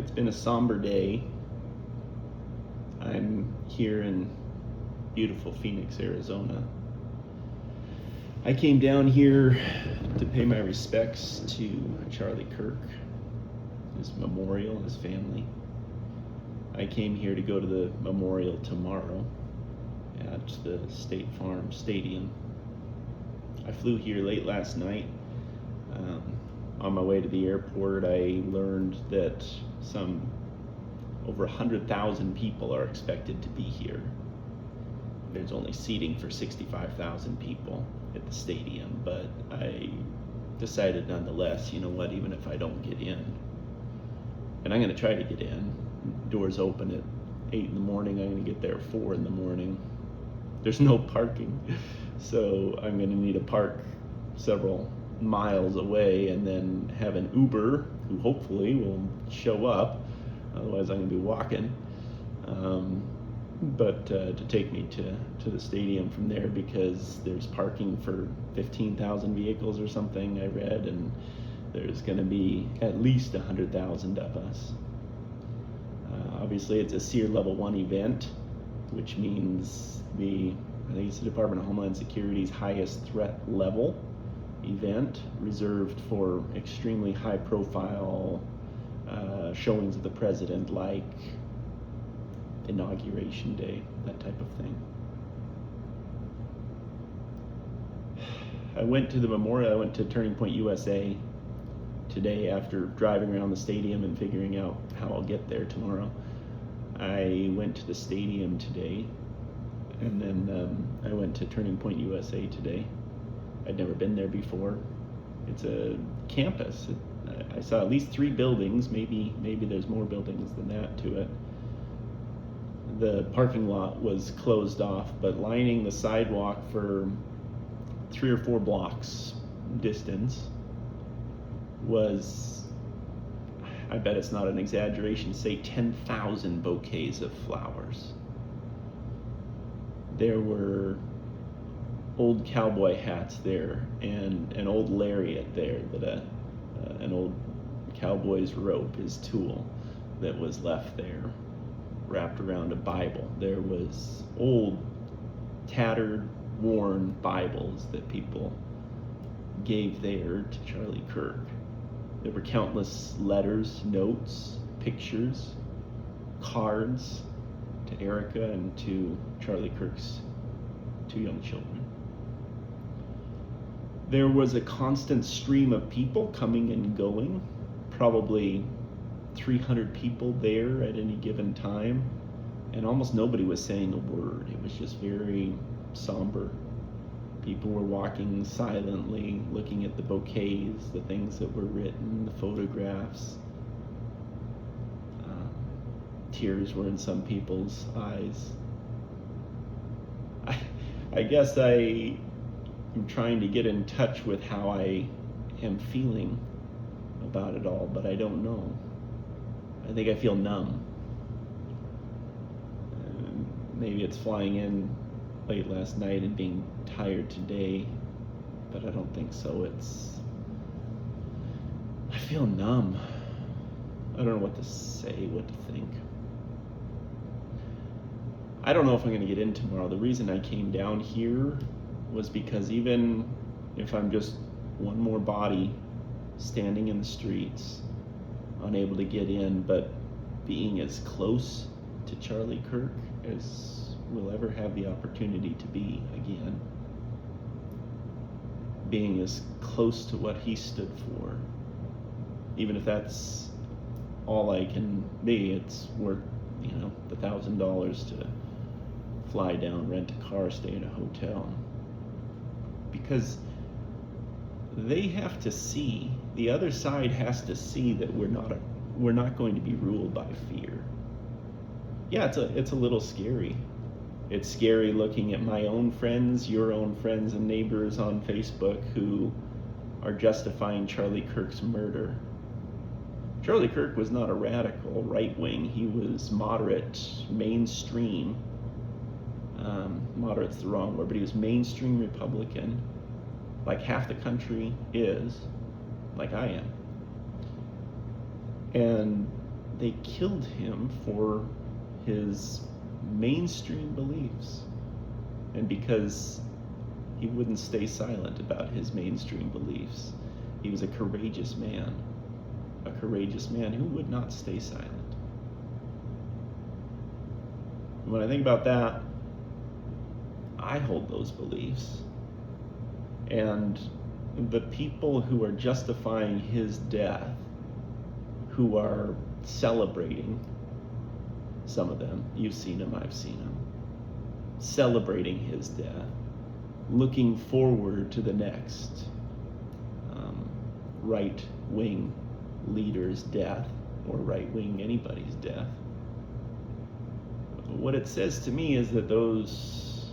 It's been a somber day. I'm here in beautiful Phoenix, Arizona. I came down here to pay my respects to Charlie Kirk, his memorial, his family. I came here to go to the memorial tomorrow at the State Farm Stadium. I flew here late last night. On my way to the airport, I learned that some over 100,000 people are expected to be here. There's only seating for 65,000 people at the stadium, but I decided nonetheless, you know what, even if I don't get in, and I'm going to try to get in. Doors open at 8 in the morning. I'm going to get there at 4 in the morning. There's no parking, so I'm going to need to park several miles away and then have an Uber who hopefully will show up. Otherwise I'm going to be walking. But to take me to the stadium from there, because there's parking for 15,000 vehicles or something I read, and there's going to be at least 100,000 of us. Obviously it's a SEER Level 1 event, which means I think it's the Department of Homeland Security's highest threat level event, reserved for extremely high profile showings of the president, like Inauguration Day, that type of thing. I went to the memorial. I went to Turning Point USA today after driving around the stadium and figuring out how I'll get there tomorrow. I went to the stadium today, and then I went to Turning Point USA today. I'd never been there before. It's a campus. I saw at least 3 buildings, maybe there's more buildings than that to it. The parking lot was closed off, but lining the sidewalk for 3 or 4 blocks distance was, I bet it's not an exaggeration to say, 10,000 bouquets of flowers. There were old cowboy hats there, and an old lariat there, that an old cowboy's rope, his tool, that was left there, wrapped around a Bible. There was old, tattered, worn Bibles that people gave there to Charlie Kirk. There were countless letters, notes, pictures, cards to Erica and to Charlie Kirk's 2 young children. There was a constant stream of people coming and going, probably 300 people there at any given time, and almost nobody was saying a word. It was just very somber. People were walking silently, looking at the bouquets, the things that were written, the photographs. Tears were in some people's eyes. I guess I'm trying to get in touch with how I am feeling about it all, but I don't know. I think I feel numb. Maybe it's flying in late last night and being tired today, but I don't think so. I feel numb. I don't know what to say, what to think. I don't know if I'm going to get in tomorrow. The reason I came down here was because even if I'm just one more body standing in the streets, unable to get in, but being as close to Charlie Kirk as we'll ever have the opportunity to be again, being as close to what he stood for, even if that's all I can be, it's worth, the $1,000 to fly down, rent a car, stay in a hotel. Because they have to see, the other side has to see that we're not going to be ruled by fear. Yeah, it's a little scary. It's scary looking at my own friends, your own friends and neighbors on Facebook who are justifying Charlie Kirk's murder. Charlie Kirk was not a radical right-wing. He was moderate, mainstream. Moderate's the wrong word, but he was mainstream Republican, like half the country is, like I am. And they killed him for his mainstream beliefs, and because he wouldn't stay silent about his mainstream beliefs. He was a courageous man who would not stay silent. When I think about that, I hold those beliefs. And the people who are justifying his death, who are celebrating, some of them, you've seen them, I've seen them, celebrating his death, looking forward to the next right-wing leader's death, or right-wing anybody's death. What it says to me is that those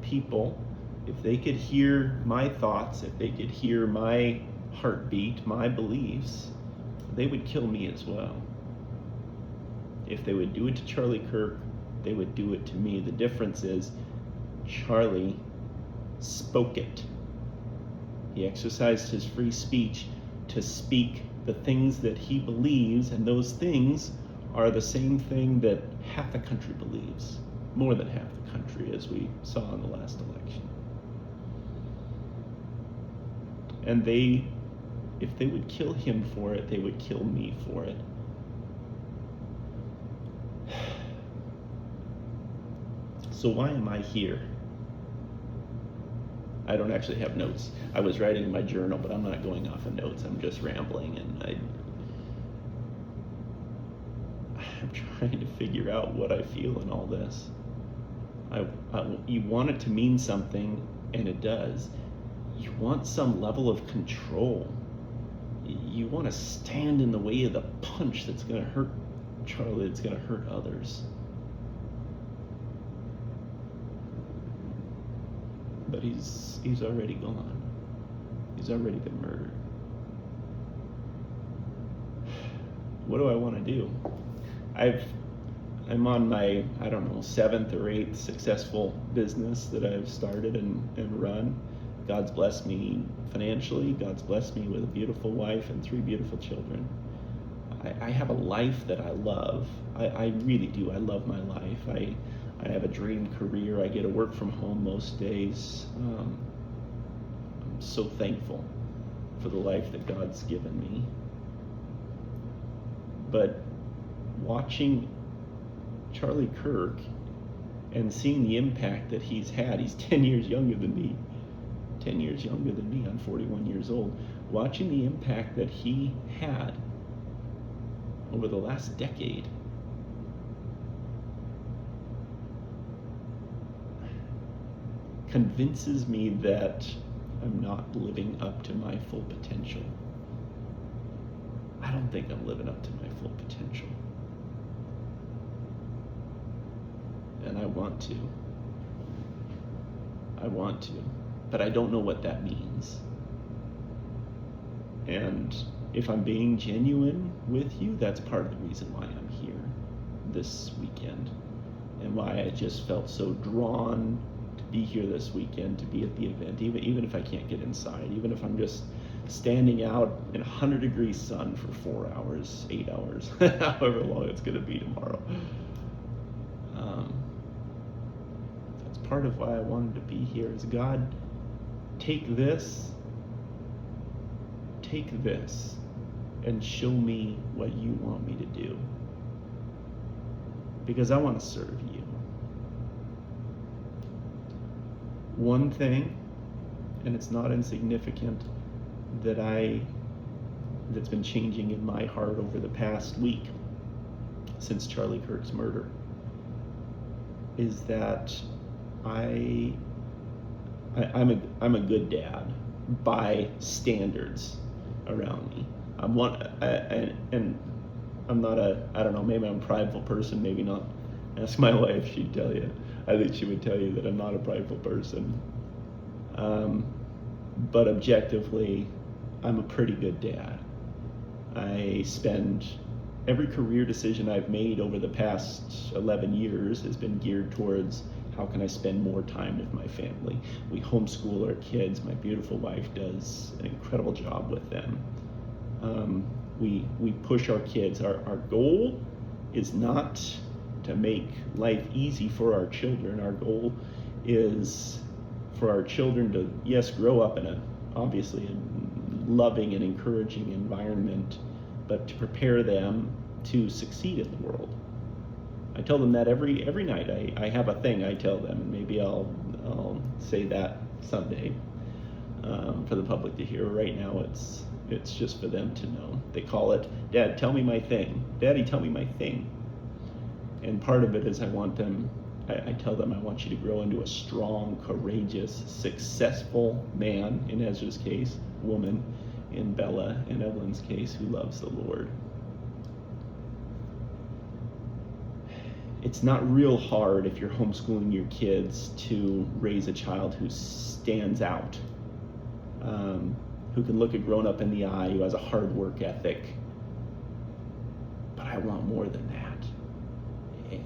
people, if they could hear my thoughts, if they could hear my heartbeat, my beliefs, they would kill me as well. If they would do it to Charlie Kirk, they would do it to me. The difference is Charlie spoke it. He exercised his free speech to speak the things that he believes, and those things are the same thing that half the country believes, more than half the country, as we saw in the last election. And if they would kill him for it, they would kill me for it. So why am I here? I don't actually have notes. I was writing in my journal, but I'm not going off of notes. I'm just rambling, and I'm trying to figure out what I feel in all this. You want it to mean something, and it does. You want some level of control. You want to stand in the way of the punch that's going to hurt Charlie, that's going to hurt others. But he's already gone. He's already been murdered. What do I want to do? I'm on my, 7th or 8th successful business that I've started and run. God's blessed me financially. God's blessed me with a beautiful wife and 3 beautiful children. I have a life that I love. I really do. I love my life. I have a dream career. I get to work from home most days. I'm so thankful for the life that God's given me. But watching Charlie Kirk and seeing the impact that he's had, he's 10 years younger than me. 10 years younger than me. I'm 41 years old. Watching the impact that he had over the last decade, convinces me that I'm not living up to my full potential. I don't think I'm living up to my full potential. And I want to. But I don't know what that means. And if I'm being genuine with you, that's part of the reason why I'm here this weekend, and why I just felt so drawn to be here this weekend, to be at the event, even if I can't get inside, even if I'm just standing out in 100-degree sun for 4 hours, 8 hours, however long it's going to be tomorrow. That's part of why I wanted to be here, is God, take this and show me what you want me to do, because I want to serve you. One thing, and it's not insignificant, that's been changing in my heart over the past week since Charlie Kirk's murder, is that I'm a good dad by standards around me. I'm not maybe I'm a prideful person, maybe not. Ask my wife, she'd tell you. I think she would tell you that I'm not a prideful person. But objectively, I'm a pretty good dad. I spend every career decision I've made over the past 11 years has been geared towards how can I spend more time with my family. We homeschool our kids. My beautiful wife does an incredible job with them. We push our kids. Our goal is not to make life easy for our children. Our goal is for our children to, yes, grow up in obviously a loving and encouraging environment, but to prepare them to succeed in the world. I tell them that every night. I have a thing I tell them, and maybe I'll say that someday for the public to hear. Right now, it's just for them to know. They call it, Dad, tell me my thing. Daddy, tell me my thing. And part of it is I tell them I want you to grow into a strong, courageous, successful man, in Ezra's case, woman, in Bella and Evelyn's case, who loves the Lord. It's not real hard if you're homeschooling your kids to raise a child who stands out, who can look a grown-up in the eye, who has a hard work ethic. But I want more than that.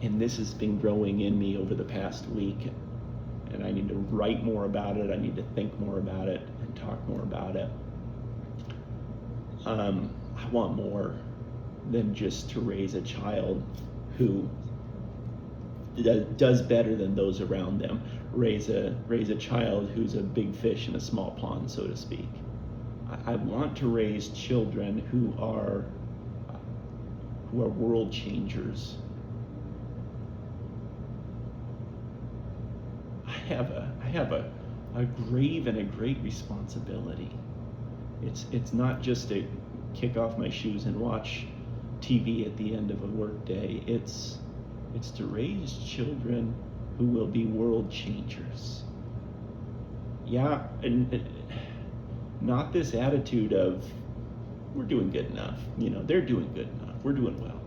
And this has been growing in me over the past week, and I need to write more about it. I need to think more about it and talk more about it. I want more than just to raise a child who does better than those around them. Raise a child who's a big fish in a small pond, so to speak. I want to raise children who are world changers. I have a grave and a great responsibility. It's not just to kick off my shoes and watch TV at the end of a work day. It's to raise children who will be world changers. Yeah, and not this attitude of, we're doing good enough. They're doing good enough. We're doing well.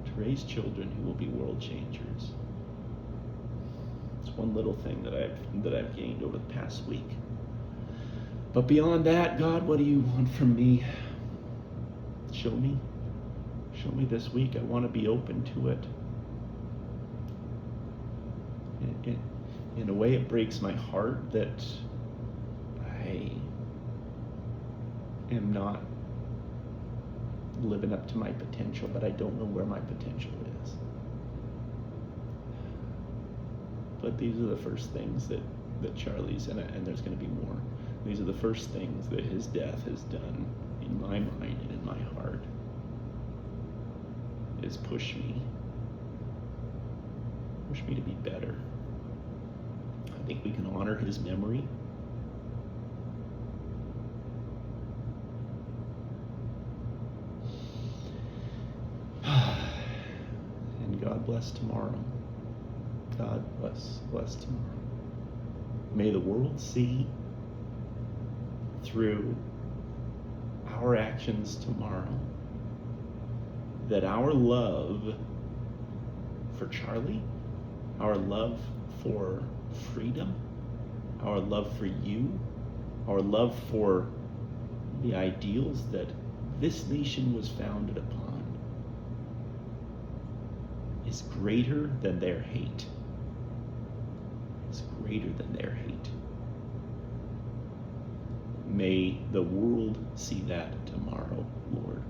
To raise children who will be world changers. It's one little thing that I've gained over the past week. But beyond that, God, what do you want from me? Show me this week. I want to be open to it. In a way, it breaks my heart that I am not living up to my potential, but I don't know where my potential is. But these are the first things that Charlie's, and there's going to be more. These are the first things that his death has done in my mind and in my heart. Is push me to be better. I think we can honor his memory. And God bless tomorrow. God bless tomorrow. May the world see through our actions tomorrow that our love for Charlie, our love for freedom, our love for you, our love for the ideals that this nation was founded upon is greater than their hate. It's greater than their hate. May the world see that tomorrow, Lord.